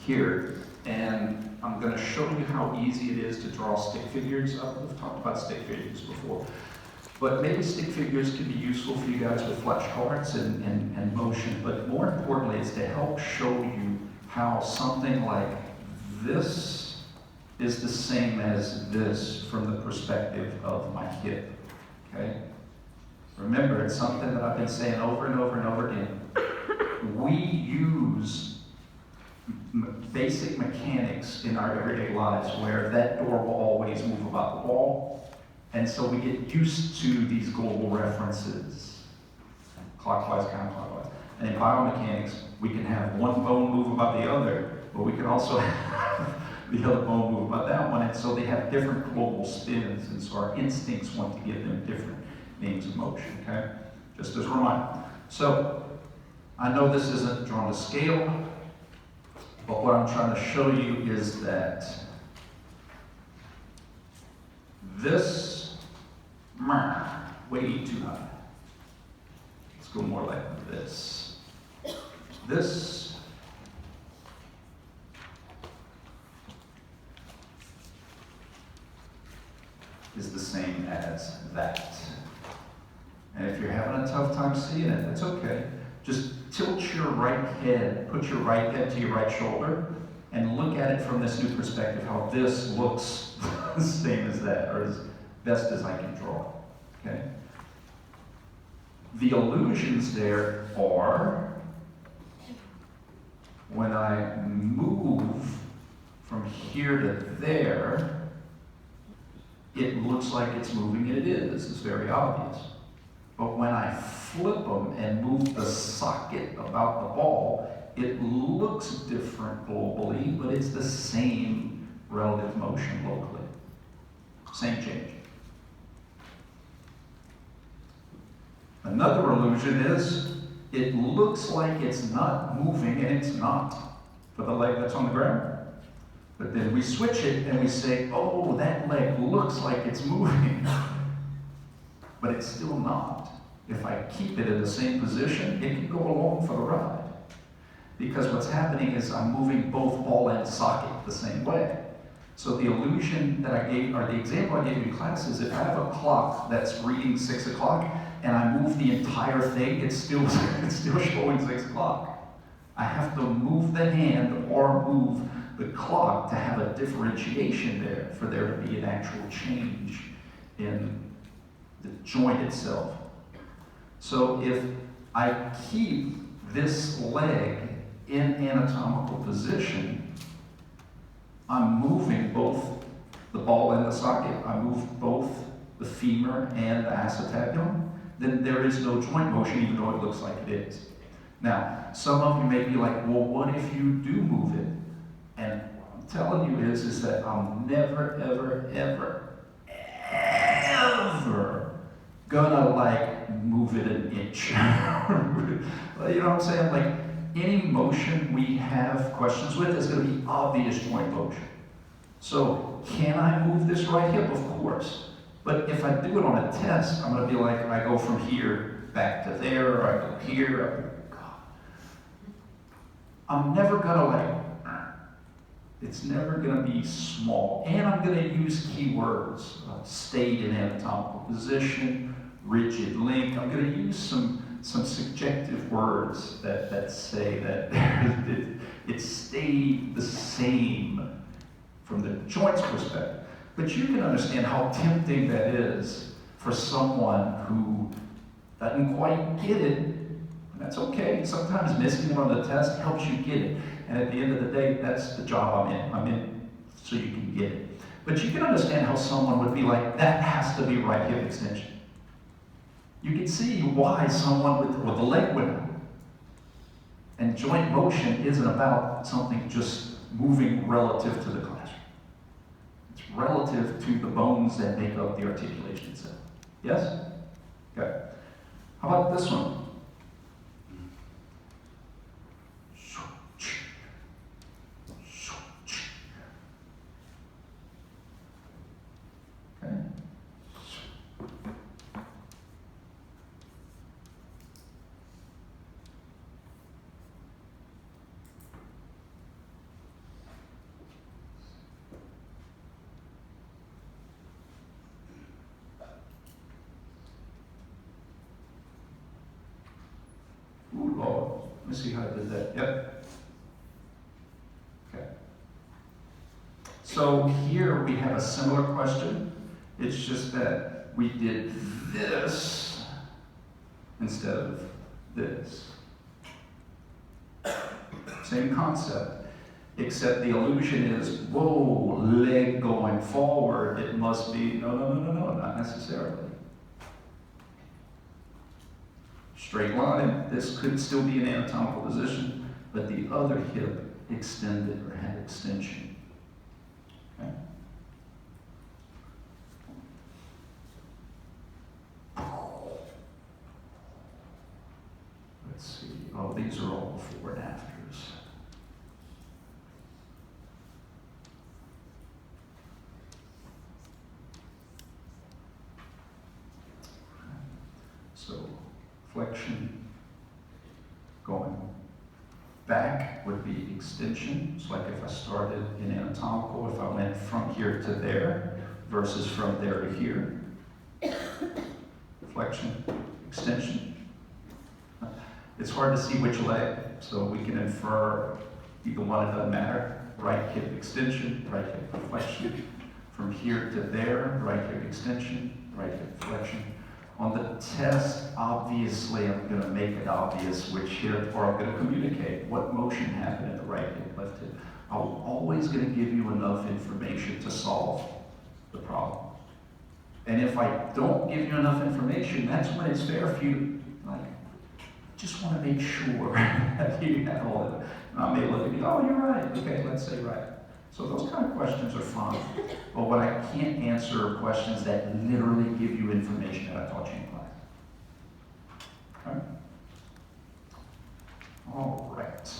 here, and I'm going to show you how easy it is to draw stick figures. We've talked about stick figures before, but maybe stick figures can be useful for you guys with flashcards and motion, but more importantly is to help show you how something like this is the same as this from the perspective of my hip, okay? Remember, it's something that I've been saying over and over and over again. We use basic mechanics in our everyday lives where that door will always move about the wall, and so we get used to these global references, clockwise, counterclockwise. And in biomechanics, we can have one bone move about the other, but we can also have the other bone move about that one, and so they have different global spins, and so our instincts want to give them different names of motion, okay? Just as a reminder. So, I know this isn't drawn to scale, but what I'm trying to show you is that this, way too high. Let's go more like this. This is the same as that. And if you're having a tough time seeing it, that's okay. Just tilt your right head, put your right head to your right shoulder, and look at it from this new perspective, how this looks the same as that, or as best as I can draw, okay? The illusions there are, when I move from here to there, it looks like it's moving, and it is. It's very obvious. But when I flip them and move the socket about the ball, it looks different globally, but it's the same relative motion locally. Same change. Another illusion is, it looks like it's not moving, and it's not for the leg that's on the ground. But then we switch it and we say, oh, that leg looks like it's moving. But it's still not. If I keep it in the same position, it can go along for the ride. Because what's happening is I'm moving both ball and socket the same way. So the illusion that I gave, or the example I gave you in class is if I have a clock that's reading 6 o'clock and I move the entire thing, it's still showing 6 o'clock. I have to move the hand or move the clock to have a differentiation there, for there to be an actual change in the joint itself. So if I keep this leg in anatomical position, I'm moving both the ball and the socket, I move both the femur and the acetabulum, then there is no joint motion even though it looks like it is. Now, some of you may be like, well, what if you do move it? And what I'm telling you is that I'm never, ever, ever, ever gonna like move it an inch. You know what I'm saying? Like any motion we have questions with is gonna be obvious joint motion. So can I move this right hip? Of course. But if I do it on a test, I'm gonna be like, I go from here back to there, or I go here, I'm never gonna like, it's never going to be small. And I'm going to use keywords, stayed in anatomical position, rigid link. I'm going to use some subjective words that say that it stayed the same from the joints perspective. But you can understand how tempting that is for someone who doesn't quite get it. And that's okay. Sometimes missing it on the test helps you get it. And at the end of the day, that's the job I'm in. I'm in so you can get it. But you can understand how someone would be like, that has to be right hip extension. You can see why someone with the leg would. And joint motion isn't about something just moving relative to the classroom. It's relative to the bones that make up the articulation itself. Yes? Okay. How about this one? Let me see how I did that. Yep. Okay. So here we have a similar question. It's just that we did this instead of this. Same concept, except the illusion is, whoa, leg going forward. It must be, no, not necessarily. Straight line, this could still be an anatomical position, but the other hip extended or had extension. Okay? Let's see. Oh, these are all before and afters. So, flexion going back would be extension. It's like if I started in anatomical, if I went from here to there versus from there to here. Flexion, extension. It's hard to see which leg, so we can infer either one, it doesn't matter. Right hip extension, right hip flexion. From here to there, right hip extension, right hip flexion. On the test, obviously, I'm going to make it obvious which hip, or I'm going to communicate what motion happened in the right hip, left hip. I'm always going to give you enough information to solve the problem. And if I don't give you enough information, that's when it's fair for you to, like, just want to make sure that you have all of it. And I may look at you, oh, you're right. Okay, let's say right. So those kind of questions are fun. But what I can't answer are questions that literally give you information that I taught you in class. Okay? All right.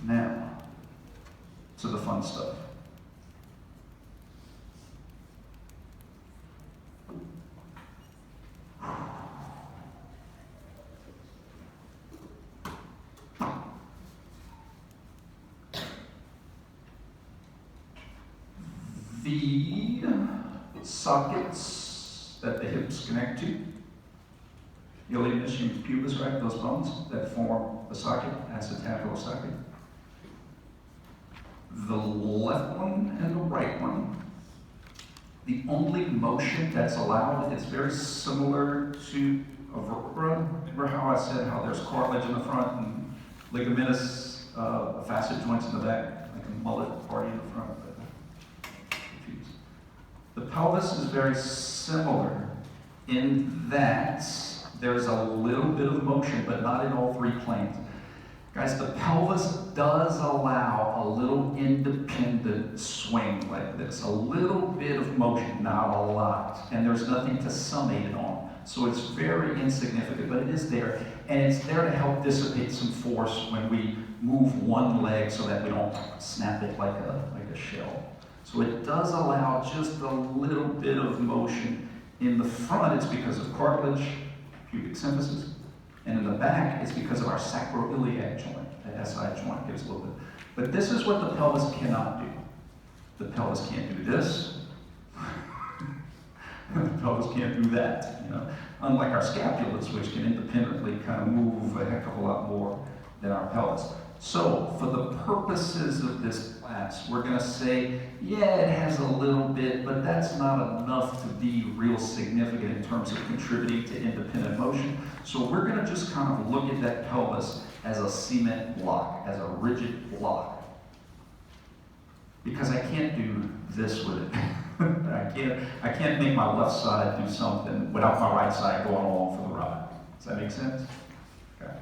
Now, to the fun stuff. The sockets that the hips connect to, iliumus and pubis, right? Those bones that form the socket, acetabular socket. The left one and the right one. The only motion that's allowed is very similar to a vertebra. Remember how I said how there's cartilage in the front and ligamentous facet joints in the back, like a mullet party in the front. The pelvis is very similar in that there's a little bit of motion, but not in all three planes. Guys, the pelvis does allow a little independent swing like this, a little bit of motion, not a lot, and there's nothing to summate it on. So it's very insignificant, but it is there, and it's there to help dissipate some force when we move one leg so that we don't snap it like a shell. So it does allow just a little bit of motion. In the front, it's because of cartilage, pubic symphysis. And in the back, it's because of our sacroiliac joint. The SI joint gives a little bit. But this is what the pelvis cannot do. The pelvis can't do this. The pelvis can't do that. You know? Unlike our scapulas, which can independently kind of move a heck of a lot more than our pelvis. So, for the purposes of this class, we're going to say, yeah, it has a little bit, but that's not enough to be real significant in terms of contributing to independent motion. So we're going to just kind of look at that pelvis as a cement block, as a rigid block. Because I can't do this with it. I can't make my left side do something without my right side going along for the ride. Does that make sense? Okay.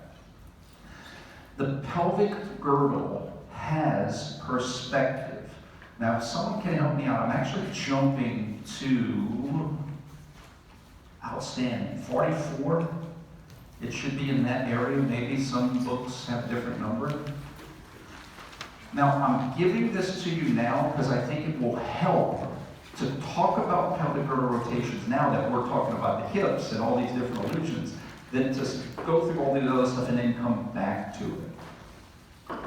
The pelvic girdle has perspective. Now, if someone can help me out, I'm actually jumping to, outstanding, 44. It should be in that area. Maybe some books have a different number. Now, I'm giving this to you now because I think it will help to talk about pelvic girdle rotations now that we're talking about the hips and all these different illusions, than just go through all the other stuff and then come back to it.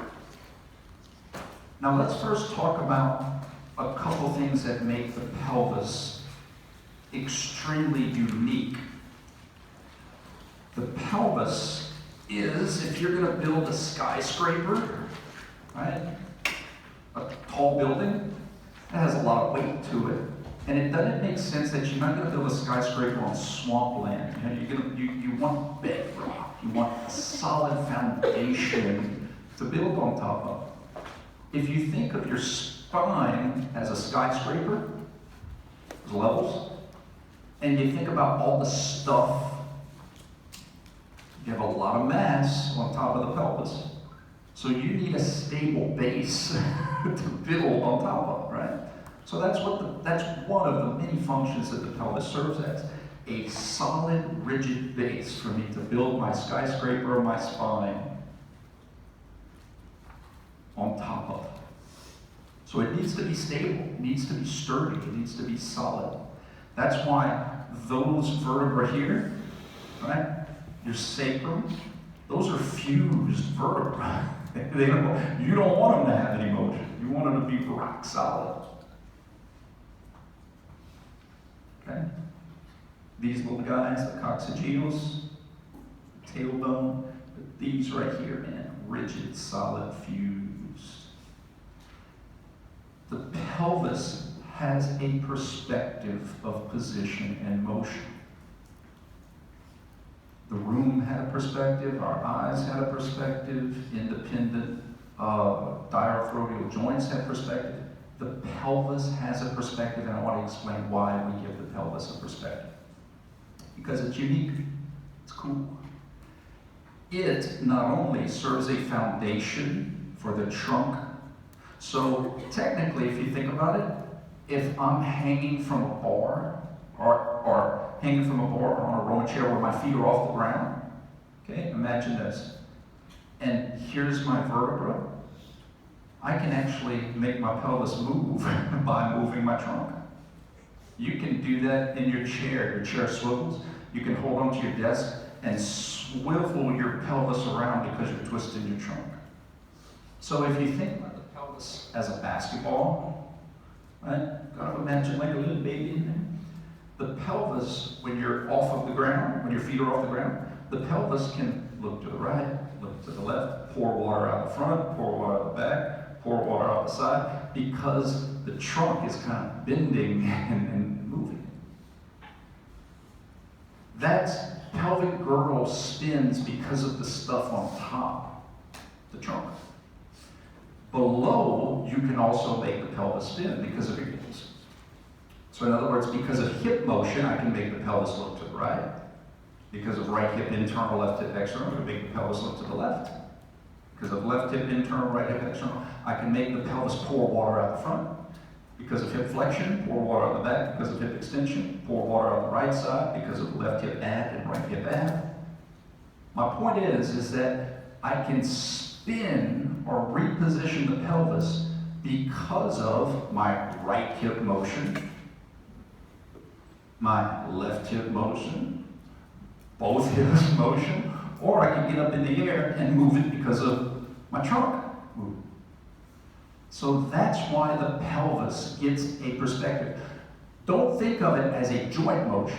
Now let's first talk about a couple things that make the pelvis extremely unique. The pelvis is, if you're going to build a skyscraper, right, a tall building, it has a lot of weight to it. And it doesn't make sense that you're not going to build a skyscraper on swampland. You want bedrock. You want a solid foundation to build on top of. If you think of your spine as a skyscraper, as levels, and you think about all the stuff, you have a lot of mass on top of the pelvis. So you need a stable base to build on top of, right? So that's one of the many functions that the pelvis serves as. A solid, rigid base for me to build my skyscraper or my spine on top of. So it needs to be stable, it needs to be sturdy, it needs to be solid. That's why those vertebrae here, right, your sacrum, those are fused vertebrae. You don't want them to have any motion. You want them to be rock solid. Okay? These little guys, the coccygeals, the tailbone, these right here, man, rigid, solid, fused. The pelvis has a perspective of position and motion. The room had a perspective, our eyes had a perspective, independent diaphragmatic joints had perspective. The pelvis has a perspective, and I want to explain why we give the pelvis a perspective. Because it's unique, it's cool. It not only serves a foundation for the trunk, so technically, if you think about it, if I'm hanging from a bar, or hanging from a bar on a Roman chair where my feet are off the ground, okay, imagine this. And here's my vertebra. I can actually make my pelvis move by moving my trunk. You can do that in your chair. Your chair swivels. You can hold onto your desk and swivel your pelvis around because you're twisting your trunk. So if you think about the pelvis as a basketball, right? Kind of imagine like a little baby in there. The pelvis, when you're off of the ground, when your feet are off the ground, the pelvis can look to the right, look to the left, pour water out the front, pour water out the back, pour water out the side, because the trunk is kind of bending and moving. That pelvic girdle spins because of the stuff on top, the trunk. Below, you can also make the pelvis spin because of your hips. So in other words, because of hip motion, I can make the pelvis look to the right. Because of right hip internal, left hip external, I can make the pelvis look to the left. Because of left hip internal, right hip external, I can make the pelvis pour water out the front. Because of hip flexion, pour water out the back. Because of hip extension, pour water out the right side. Because of left hip add and right hip add. My point is that I can spin or reposition the pelvis because of my right hip motion, my left hip motion, both hips motion, or I can get up in the air and move it because of my trunk movement. So that's why the pelvis gets a perspective. Don't think of it as a joint motion.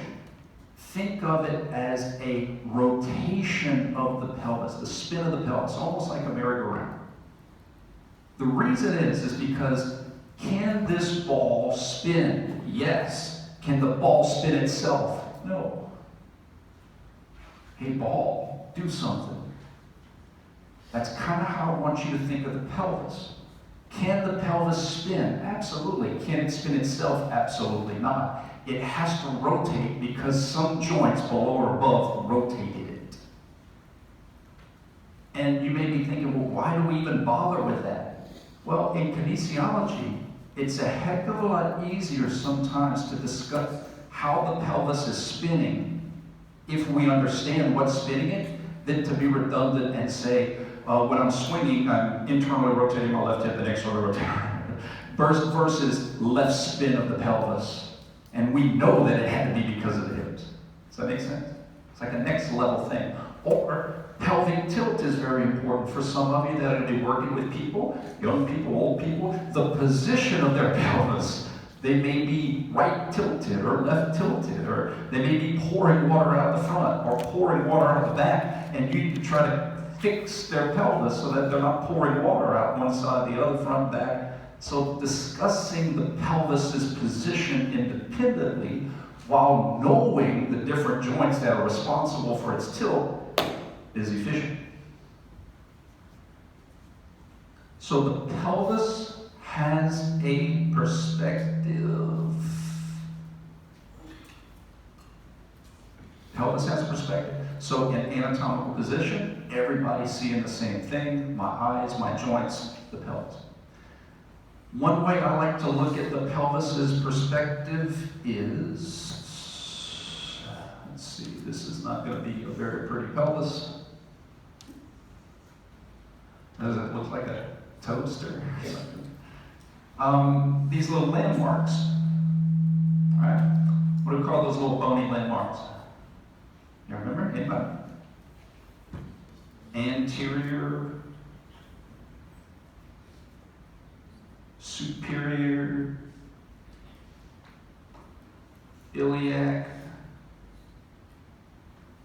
Think of it as a rotation of the pelvis, the spin of the pelvis, almost like a merry-go-round. The reason is because can this ball spin? Yes. Can the ball spin itself? No. Hey, ball, do something. That's kind of how I want you to think of the pelvis. Can the pelvis spin? Absolutely. Can it spin itself? Absolutely not. It has to rotate because some joints below or above rotated it. And you may be thinking, well, why do we even bother with that? Well, in kinesiology, it's a heck of a lot easier sometimes to discuss how the pelvis is spinning if we understand what's spinning it, than to be redundant and say, when I'm swinging, I'm internally rotating my left hip and externally rotating versus left spin of the pelvis. And we know that it had to be because of the hips. Does that make sense? It's like a next level thing. Or pelvic tilt is very important for some of you that are going to be working with people, young people, old people. The position of their pelvis They may be right tilted or left tilted, or they may be pouring water out the front or pouring water out the back, and you need to try to fix their pelvis so that they're not pouring water out one side, the other, front, back. So discussing the pelvis's position independently while knowing the different joints that are responsible for its tilt is efficient. So the pelvis has a perspective. Pelvis has a perspective. So in anatomical position, everybody's seeing the same thing. My eyes, my joints, the pelvis. One way I like to look at the pelvis's perspective is, let's see, this is not going to be a very pretty pelvis. Does it look like a toaster? These little landmarks, all right? What do we call those little bony landmarks? You remember? Anybody? Anterior, superior, iliac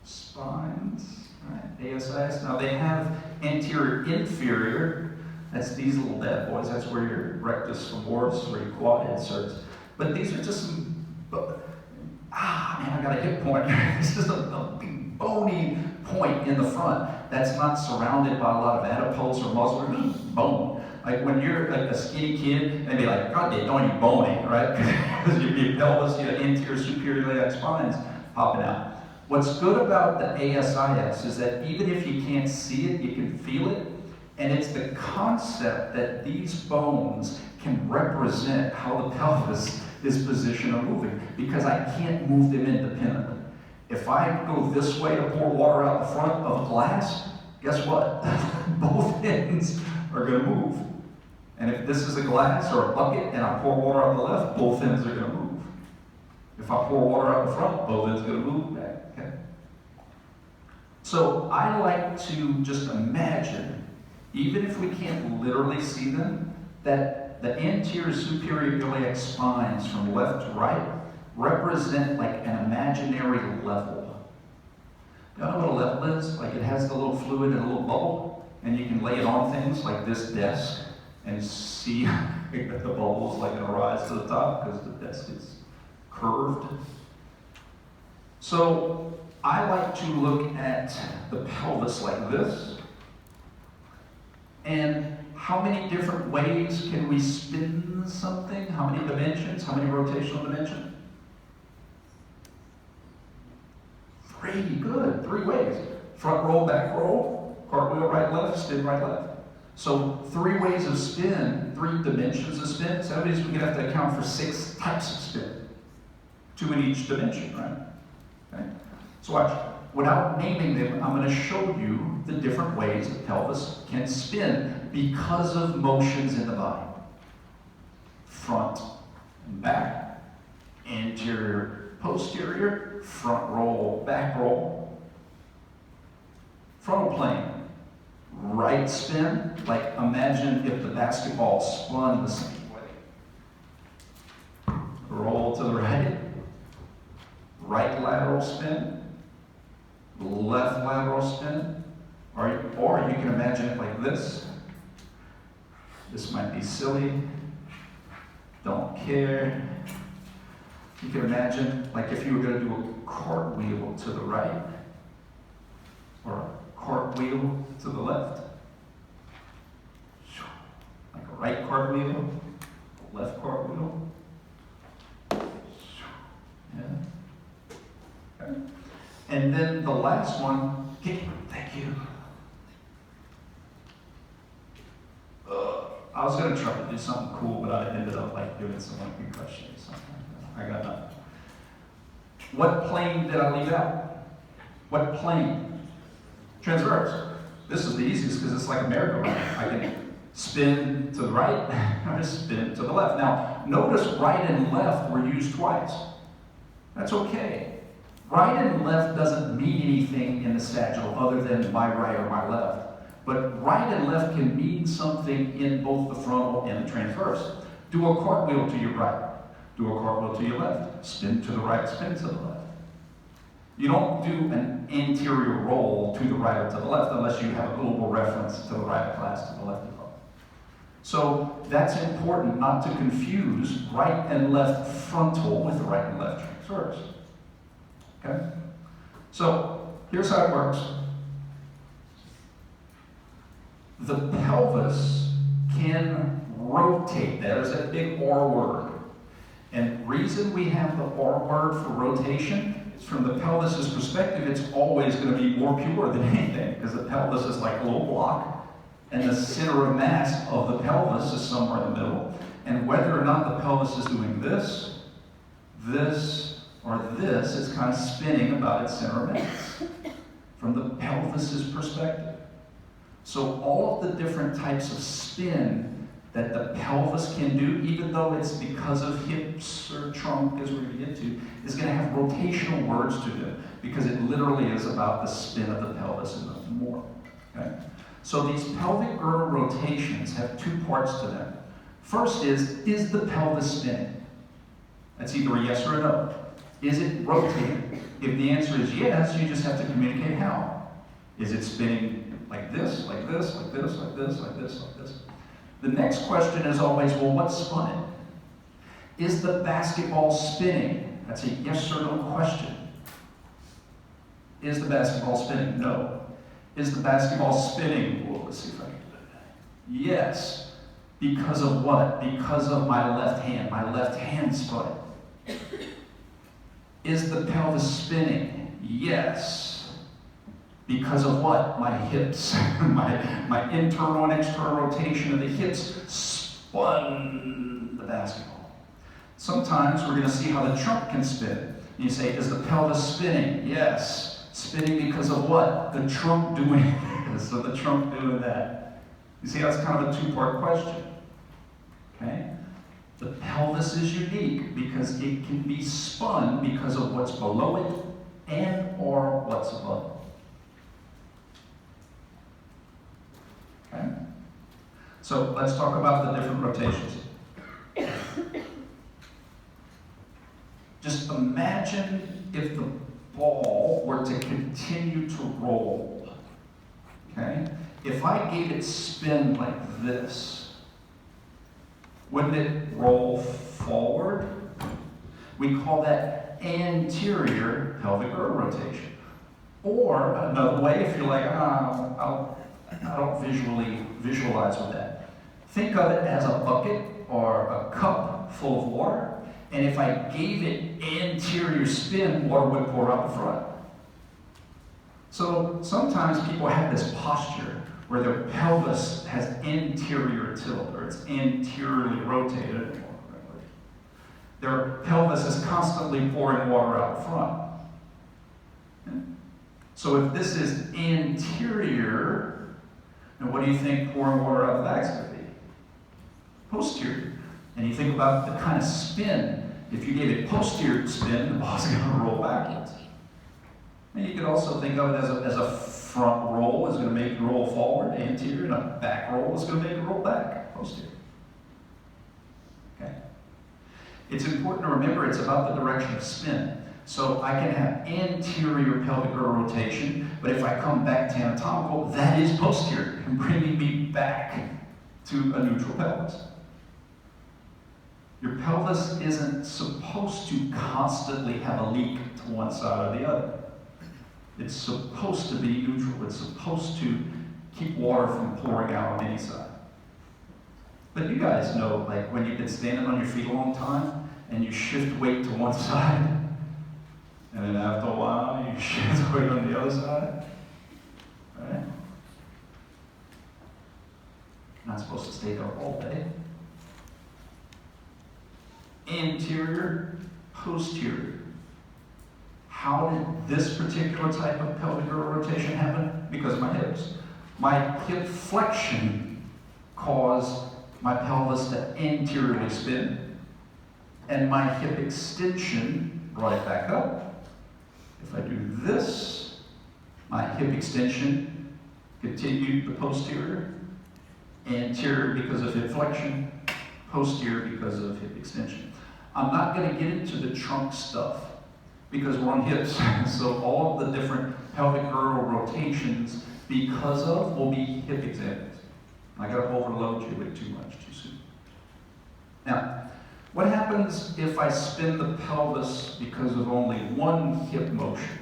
spines, right? ASIs. Now they have anterior, inferior. That's these little bad boys. That's where your rectus femoris, where your quad inserts. But these are just some. Man, I got a hip point. It's just a big bony point in the front that's not surrounded by a lot of adipose or muscle. It's just bone. Like when you're like a skinny kid, they'd be like, God, they don't you bony, right? Because your pelvis, you have anterior, superior iliac spines popping out. What's good about the ASIS is that even if you can't see it, you can feel it. And it's the concept that these bones can represent how the pelvis is positioned or moving, because I can't move them independently. If I go this way to pour water out the front of a glass, guess what? Both ends are going to move. And if this is a glass or a bucket and I pour water out the left, both ends are going to move. If I pour water out the front, both ends are going to move back. Okay? So I like to just imagine, even if we can't literally see them, that the anterior superior iliac spines from left to right represent like an imaginary level. Y'all know what a level is? Like it has the little fluid and a little bubble, and you can lay it on things like this desk and see the bubbles like gonna rise to the top because the desk is curved. So I like to look at the pelvis like this. And how many different ways can we spin something? How many dimensions? How many rotational dimensions? 3, good, 3 ways. Front roll, back roll, cartwheel, right, left, spin, right, left. So 3 ways of spin, 3 dimensions of spin. So that means we're gonna have to account for 6 types of spin. 2 in each dimension, right? Okay. So watch. Without naming them, I'm going to show you the different ways the pelvis can spin because of motions in the body. Front and back, anterior, posterior, front roll, back roll, frontal plane, right spin, like imagine if the basketball spun the same way. Roll to the right, right lateral spin, left lateral spin, or you can imagine it like this. This might be silly, don't care. You can imagine like if you were going to do a cartwheel to the right, or a cartwheel to the left. Like a right cartwheel, a left cartwheel. Yeah. Okay. And then the last one, thank you. I was going to try to do something cool, but I ended up like doing some like concussion or something. I got nothing. What plane did I leave out? What plane? Transverse. This is the easiest because it's like a merry-go-round. I can spin to the right or spin to the left. Now, notice right and left were used twice. That's okay. Right and left doesn't mean anything in the sagittal other than my right or my left. But right and left can mean something in both the frontal and the transverse. Do a cartwheel to your right. Do a cartwheel to your left. Spin to the right, spin to the left. You don't do an anterior roll to the right or to the left unless you have a global reference to the right of class, to the left of class. So that's important not to confuse right and left frontal with the right and left transverse. Okay? So here's how it works. The pelvis can rotate. That is a big R word. And reason we have the R word for rotation is from the pelvis's perspective, it's always going to be more pure than anything, because the pelvis is like a little block, and the center of mass of the pelvis is somewhere in the middle. And whether or not the pelvis is doing this, or this, it's kind of spinning about its center of mass from the pelvis's perspective. So all of the different types of spin that the pelvis can do, even though it's because of hips or trunk, as we're going to get to, is going to have rotational words to them, because it literally is about the spin of the pelvis and nothing more. Okay? So these pelvic girdle rotations have two parts to them. First is the pelvis spinning? That's either a yes or a no. Is it rotating? If the answer is yes, you just have to communicate how. Is it spinning like this, like this, like this, like this, like this, like this? The next question is always, well, what spun it? Is the basketball spinning? That's a yes or no question. Is the basketball spinning? No. Is the basketball spinning? Well, let's see if I can do that. Yes. Because of what? Because of my left hand. My left hand spun it. Is the pelvis spinning? Yes. Because of what? My hips. my internal and external rotation of the hips spun the basketball. Sometimes we're going to see how the trunk can spin. And you say, is the pelvis spinning? Yes. Spinning because of what? The trunk doing this, so the trunk doing that. You see, that's kind of a two-part question. Okay? The pelvis is unique because it can be spun because of what's below it and or what's above it. Okay? So let's talk about the different rotations. Just imagine if the ball were to continue to roll. Okay? If I gave it spin like this, wouldn't it roll forward? We call that anterior pelvic girdle rotation. Or another way, if you're like, I don't visualize with that. Think of it as a bucket or a cup full of water, and if I gave it anterior spin, water would pour out the front. So sometimes people have this posture where their pelvis has anterior tilt, or it's anteriorly rotated. Their pelvis is constantly pouring water out front. Okay? So if this is anterior, then what do you think pouring water out the back is going to be? Posterior. And you think about the kind of spin. If you gave it posterior spin, the ball's going to roll backwards. And you could also think of it as a front roll is going to make it roll forward, anterior, and a back roll is going to make it roll back, posterior. Okay? It's important to remember it's about the direction of spin. So I can have anterior pelvic girdle rotation, but if I come back to anatomical, that is posterior, and bringing me back to a neutral pelvis. Your pelvis isn't supposed to constantly have a leak to one side or the other. It's supposed to be neutral. It's supposed to keep water from pouring out on any side. But you guys know, like when you've been standing on your feet a long time and you shift weight to one side, and then after a while you shift weight on the other side, right? Not supposed to stay there all day. Anterior, posterior. How did this particular type of pelvic girdle rotation happen? Because of my hips. My hip flexion caused my pelvis to anteriorly spin, and my hip extension brought it back up. If I do this, my hip extension continued the posterior, anterior because of hip flexion, posterior because of hip extension. I'm not going to get into the trunk stuff because we're on hips. So all of the different pelvic girdle rotations because of will be hip examples. I got to overload you with too much too soon. Now, what happens if I spin the pelvis because of only one hip motion?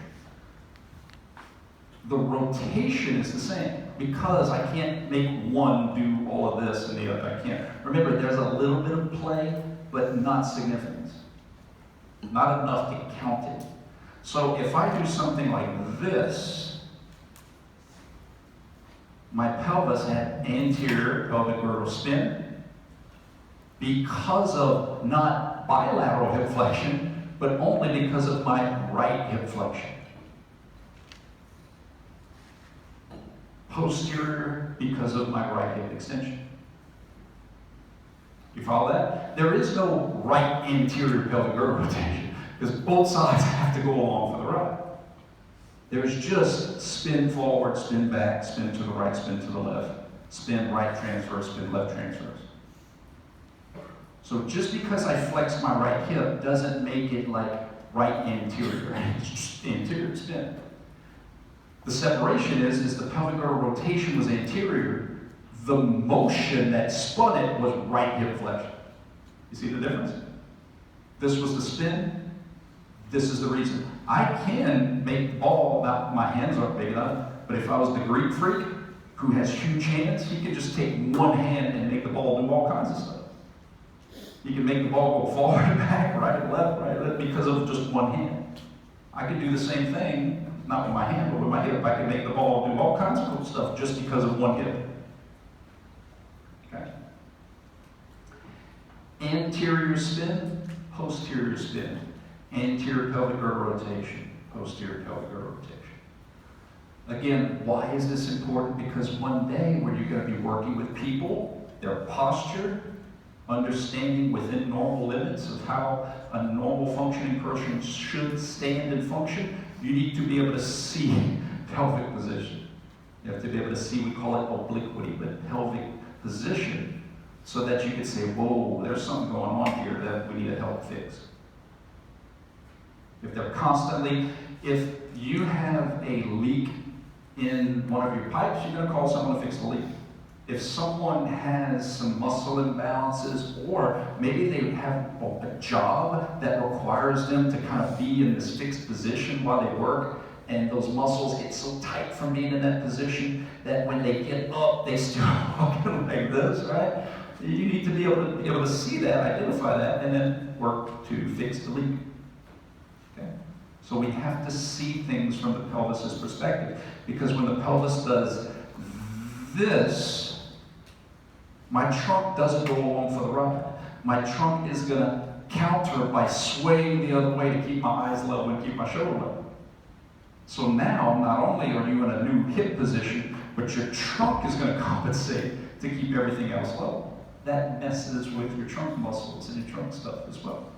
The rotation is the same because I can't make one do all of this and the other. I can't. Remember, there's a little bit of play, but not significance. Not enough to count it. So if I do something like this, my pelvis had anterior pelvic girdle spin because of not bilateral hip flexion, but only because of my right hip flexion. Posterior because of my right hip extension. You follow that? There is no right anterior pelvic girdle rotation because both sides have to go along for the right. There's just spin forward, spin back, spin to the right, spin to the left, spin right transverse, spin left transverse. So just because I flex my right hip doesn't make it like right anterior. It's just anterior spin. The separation is the pelvic girdle rotation was anterior. The motion that spun it was right hip flexion. You see the difference? This was the spin. This is the reason. I can make the ball, now my hands aren't big enough, but if I was the Greek freak who has huge hands, he could just take one hand and make the ball do all kinds of stuff. He can make the ball go forward and back, right and left, because of just one hand. I could do the same thing, not with my hand, but with my hip. I can make the ball do all kinds of cool stuff just because of one hip. Okay? Anterior spin, posterior spin. Anterior pelvic girdle rotation, posterior pelvic girdle rotation. Again, why is this important? Because one day when you're going to be working with people, their posture, understanding within normal limits of how a normal functioning person should stand and function, you need to be able to see pelvic position. You have to be able to see, we call it obliquity, but pelvic position, so that you can say, whoa, there's something going on here that we need to help fix. If they're constantly, if you have a leak in one of your pipes, you're going to call someone to fix the leak. If someone has some muscle imbalances, or maybe they have a job that requires them to kind of be in this fixed position while they work, and those muscles get so tight from being in that position that when they get up, they start walking like this, right? You need to be able to see that, identify that, and then work to fix the leak. Okay? So we have to see things from the pelvis's perspective, because when the pelvis does this, my trunk doesn't go along for the ride. My trunk is going to counter by swaying the other way to keep my eyes level and keep my shoulder level. So now, not only are you in a new hip position, but your trunk is going to compensate to keep everything else level. That messes with your trunk muscles and your trunk stuff as well.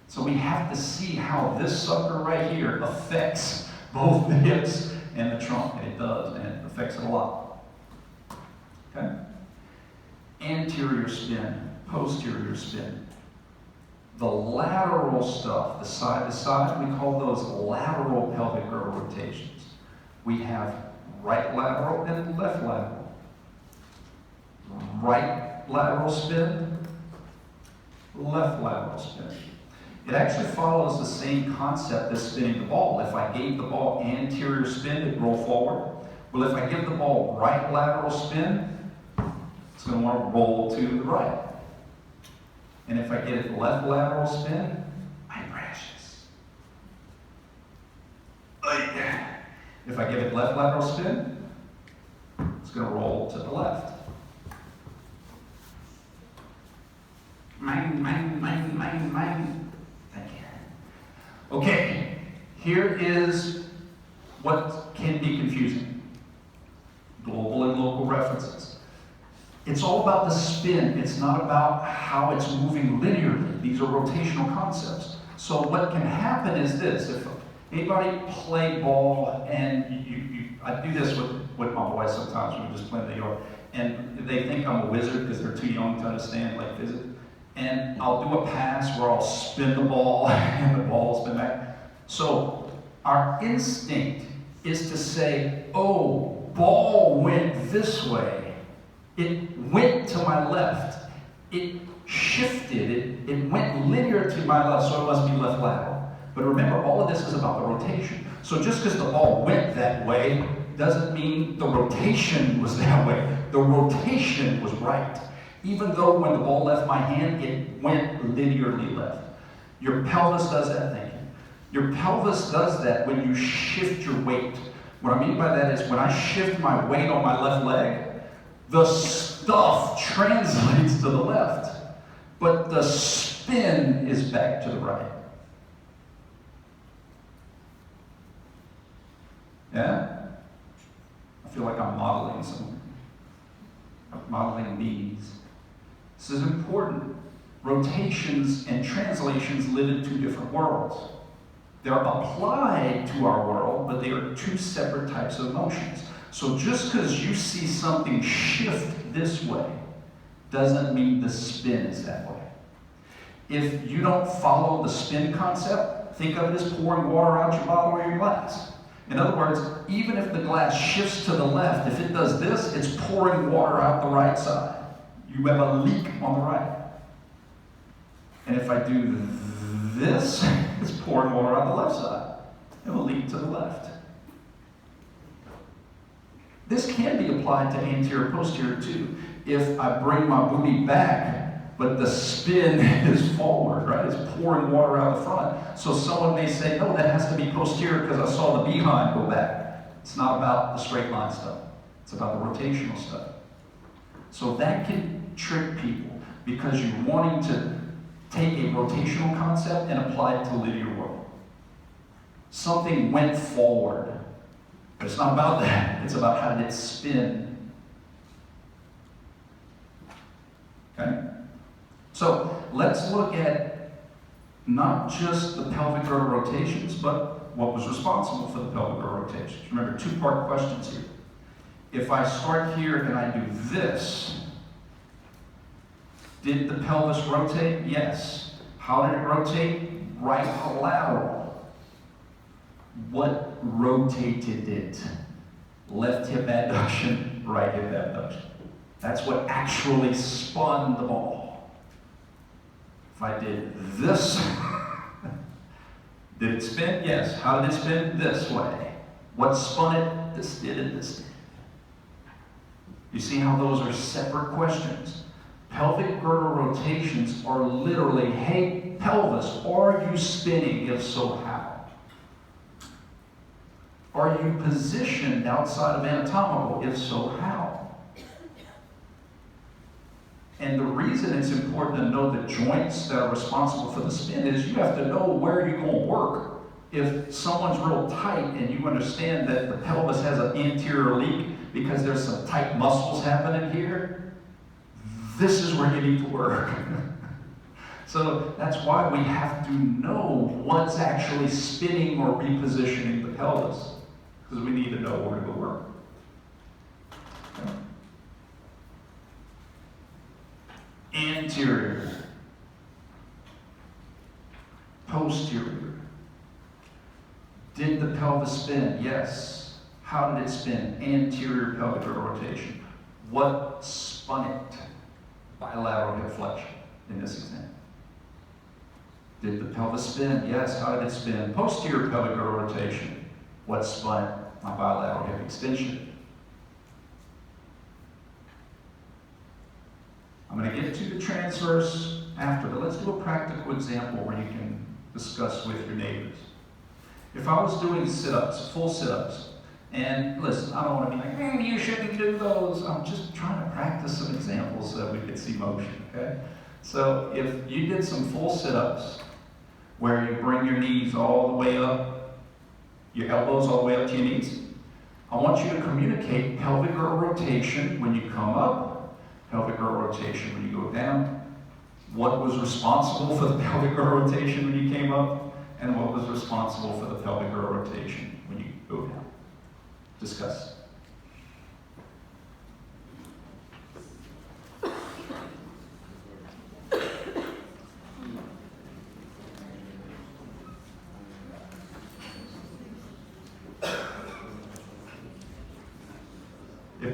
So we have to see how this sucker right here affects both the hips and the trunk, and it does, and it affects it a lot. Okay? Anterior spin, posterior spin. The lateral stuff, the side to side, we call those lateral pelvic girdle rotations. We have right lateral and left lateral. Right lateral spin, left lateral spin. It actually follows the same concept as spinning the ball. If I gave the ball anterior spin, it'd roll forward. Well, if I give the ball right lateral spin, it's going to want to roll to the right. And if I get it left lateral spin, my precious. If I give it left lateral spin, it's going to roll to the left. Mine. Thank you. Okay, here is what can be confusing. Global and local references. It's all about the spin. It's not about how it's moving linearly. These are rotational concepts. So what can happen is this. If anybody play ball, and I do this with my boys sometimes when we just play in the yard, and they think I'm a wizard because they're too young to understand like physics. and I'll do a pass where I'll spin the ball and the ball will spin back. So our instinct is to say, oh, ball went this way. It went to my left. It shifted. It went linear to my left, so it must be left lateral. But remember, all of this is about the rotation. So just because the ball went that way doesn't mean the rotation was that way. The rotation was right. Even though when the ball left my hand, it went linearly left. Your pelvis does that thing. Your pelvis does that when you shift your weight. What I mean by that is when I shift my weight on my left leg, the stuff translates to the left, but the spin is back to the right. Yeah? I feel like I'm modeling these. This is important. Rotations and translations live in two different worlds. They're applied to our world, but they are two separate types of motions. So just because you see something shift this way doesn't mean the spin is that way. If you don't follow the spin concept, think of it as pouring water out your bottle or your glass. In other words, even if the glass shifts to the left, if it does this, it's pouring water out the right side. You have a leak on the right. And if I do this, it's pouring water out the left side. It will leak to the left. This can be applied to anterior posterior too. If I bring my booty back, but the spin is forward, right? It's pouring water out the front. So someone may say, no, that has to be posterior because I saw the behind go back. It's not about the straight line stuff. It's about the rotational stuff. So that can trick people because you're wanting to take a rotational concept and apply it to the linear world. Something went forward. But it's not about that. It's about how did it spin. Okay? So let's look at not just the pelvic girdle rotations, but what was responsible for the pelvic girdle rotations. Remember, two-part questions here. If I start here and I do this, did the pelvis rotate? Yes. How did it rotate? Right lateral. What rotated it? Left hip abduction, right hip abduction. That's what actually spun the ball. If I did this, did it spin? Yes. How did it spin? This way. What spun it? This did and this did. You see how those are separate questions? Pelvic girdle rotations are literally, hey, pelvis, are you spinning? If so, how? Are you positioned outside of anatomical? If so, how? And the reason it's important to know the joints that are responsible for the spin is you have to know where you're going to work. If someone's real tight and you understand that the pelvis has an anterior leak because there's some tight muscles happening here, this is where you need to work. So that's why we have to know what's actually spinning or repositioning the pelvis, because we need to know where to go work. Okay. Anterior, posterior. Did the pelvis spin? Yes. How did it spin? Anterior pelvic girdle rotation. What spun it? Bilateral hip flexion in this example. Did the pelvis spin? Yes. How did it spin? Posterior pelvic girdle rotation. What spun it? My bilateral hip extension. I'm going to get to the transverse after, but let's do a practical example where you can discuss with your neighbors. If I was doing sit-ups, full sit-ups, and listen, I don't want to be like, you shouldn't do those. I'm just trying to practice some examples so that we could see motion, okay? So if you did some full sit-ups where you bring your knees all the way up, your elbows all the way up to your knees, I want you to communicate pelvic girdle rotation when you come up, pelvic girdle rotation when you go down, what was responsible for the pelvic girdle rotation when you came up, and what was responsible for the pelvic girdle rotation when you go down. Discuss.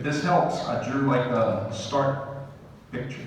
this helps, I drew like a start picture.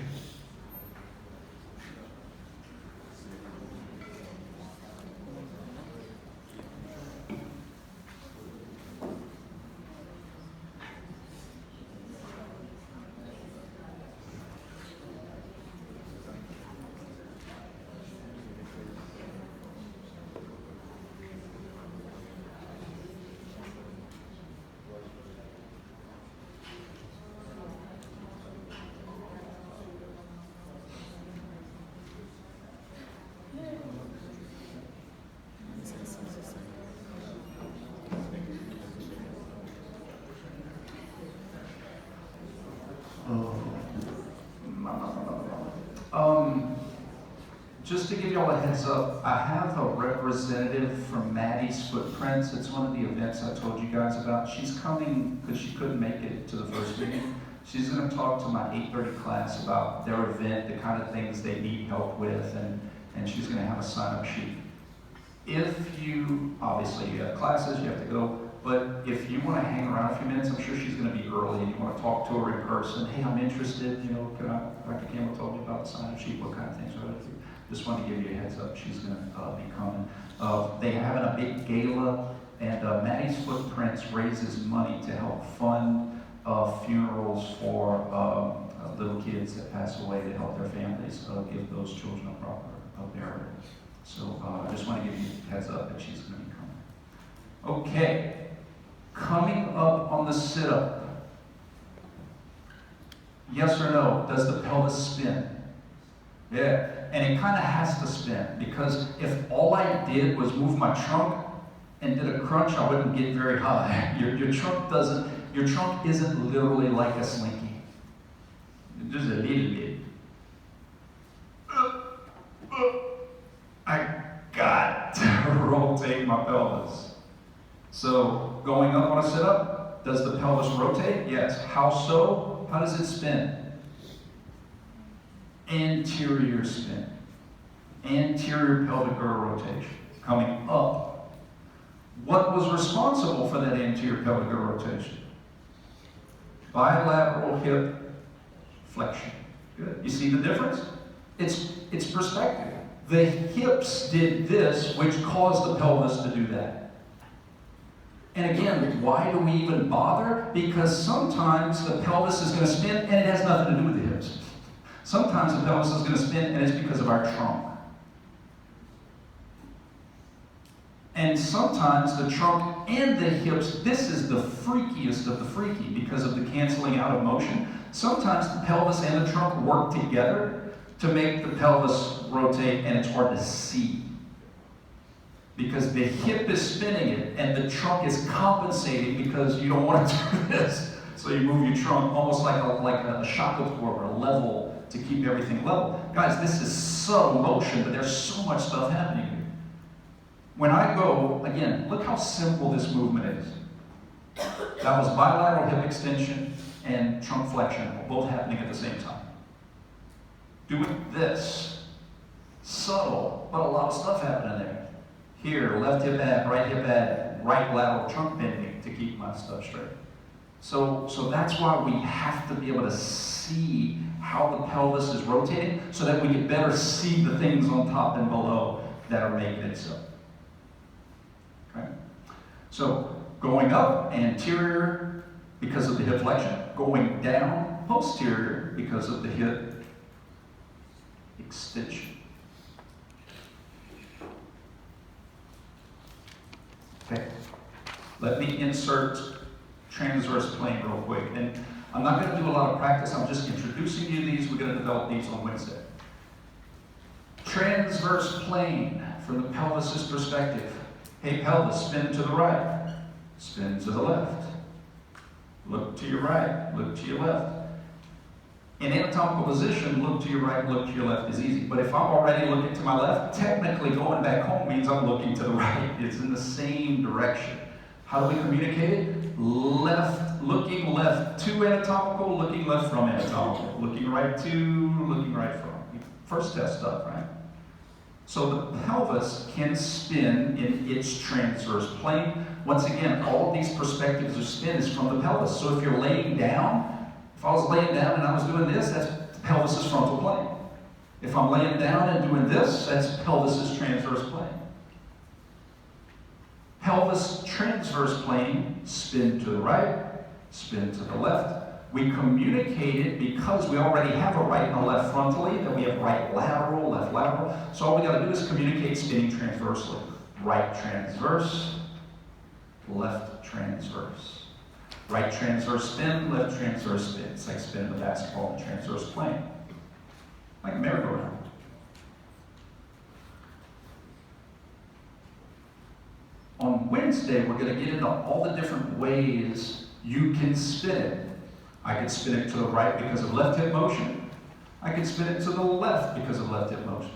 Just to give you all a heads up, I have a representative from Maddie's Footprints. It's one of the events I told you guys about. She's coming because she couldn't make it to the first meeting. She's going to talk to my 8:30 class about their event, the kind of things they need help with, and she's going to have a sign-up sheet. If you, obviously you have classes, you have to go, but if you want to hang around a few minutes, I'm sure she's going to be early and you want to talk to her in person. Hey, I'm interested, Dr. Campbell told me about the sign-up sheet, what kind of things are they? Just wanted to give you a heads up, she's going to be coming. They're having a big gala, and Maddie's Footprints raises money to help fund funerals for little kids that pass away, to help their families give those children a proper burial. So I just want to give you a heads up that she's going to be coming. Okay, coming up on the sit-up. Yes or no, does the pelvis spin? Yeah, and it kind of has to spin, because if all I did was move my trunk and did a crunch, I wouldn't get very high. Your trunk isn't literally like a slinky. Just a little bit. I got to rotate my pelvis. So going up on a sit-up, does the pelvis rotate? Yes. How so? How does it spin? Anterior spin. Anterior pelvic girdle rotation. Coming up. What was responsible for that anterior pelvic girdle rotation? Bilateral hip flexion. Good. You see the difference? It's perspective. The hips did this, which caused the pelvis to do that. And again, why do we even bother? Because sometimes the pelvis is going to spin and it has nothing to do with the hips. Sometimes the pelvis is going to spin and it's because of our trunk. And sometimes the trunk and the hips, this is the freakiest of the freaky because of the canceling out of motion. Sometimes the pelvis and the trunk work together to make the pelvis rotate, and it's hard to see. Because the hip is spinning it and the trunk is compensating because you don't want to do this. So you move your trunk almost like a shock absorber, a level to keep everything level. Guys, this is subtle motion, but there's so much stuff happening here. When I go, again, look how simple this movement is. That was bilateral hip extension and trunk flexion, both happening at the same time. Doing this, subtle, but a lot of stuff happening there. Here, left hip add, right lateral trunk bending to keep my stuff straight. So that's why we have to be able to see how the pelvis is rotating so that we can better see the things on top and below that are making it so. Okay? So going up, anterior because of the hip flexion, going down, posterior because of the hip extension. Okay, let me insert transverse plane real quick. And I'm not going to do a lot of practice, I'm just introducing you to these. We're going to develop these on Wednesday. Transverse plane from the pelvis's perspective. Hey pelvis, spin to the right, spin to the left. Look to your right, look to your left. In anatomical position, look to your right, look to your left is easy. But if I'm already looking to my left, technically going back home means I'm looking to the right. It's in the same direction. How do we communicate it? Left, looking left to anatomical, looking left from anatomical. Looking right to, looking right from. First test up, right? So the pelvis can spin in its transverse plane. Once again, all of these perspectives of spin is from the pelvis. So if you're laying down, if I was laying down and I was doing this, that's the pelvis's frontal plane. If I'm laying down and doing this, that's pelvis's transverse plane. Pelvis transverse plane, spin to the right, spin to the left. We communicate it because we already have a right and a left frontally, then we have right lateral, left lateral. So all we got to do is communicate spinning transversely. Right transverse, left transverse. Right transverse spin, left transverse spin. It's like spinning the basketball in the transverse plane. Like a merry-go-round. On Wednesday, we're going to get into all the different ways you can spin it. I could spin it to the right because of left hip motion. I could spin it to the left because of left hip motion.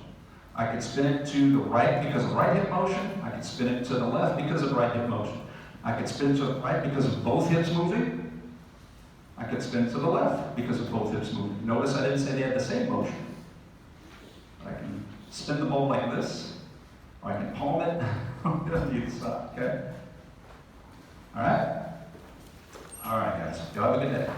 I could spin it to the right because of right hip motion. I could spin it to the left because of right hip motion. I could spin it to the right because of both hips moving. I could spin it to the left because of both hips moving. Notice I didn't say they had the same motion. I can spin the ball like this, or I can palm it on either side, okay? All right? All right, guys. Y'all have a good day.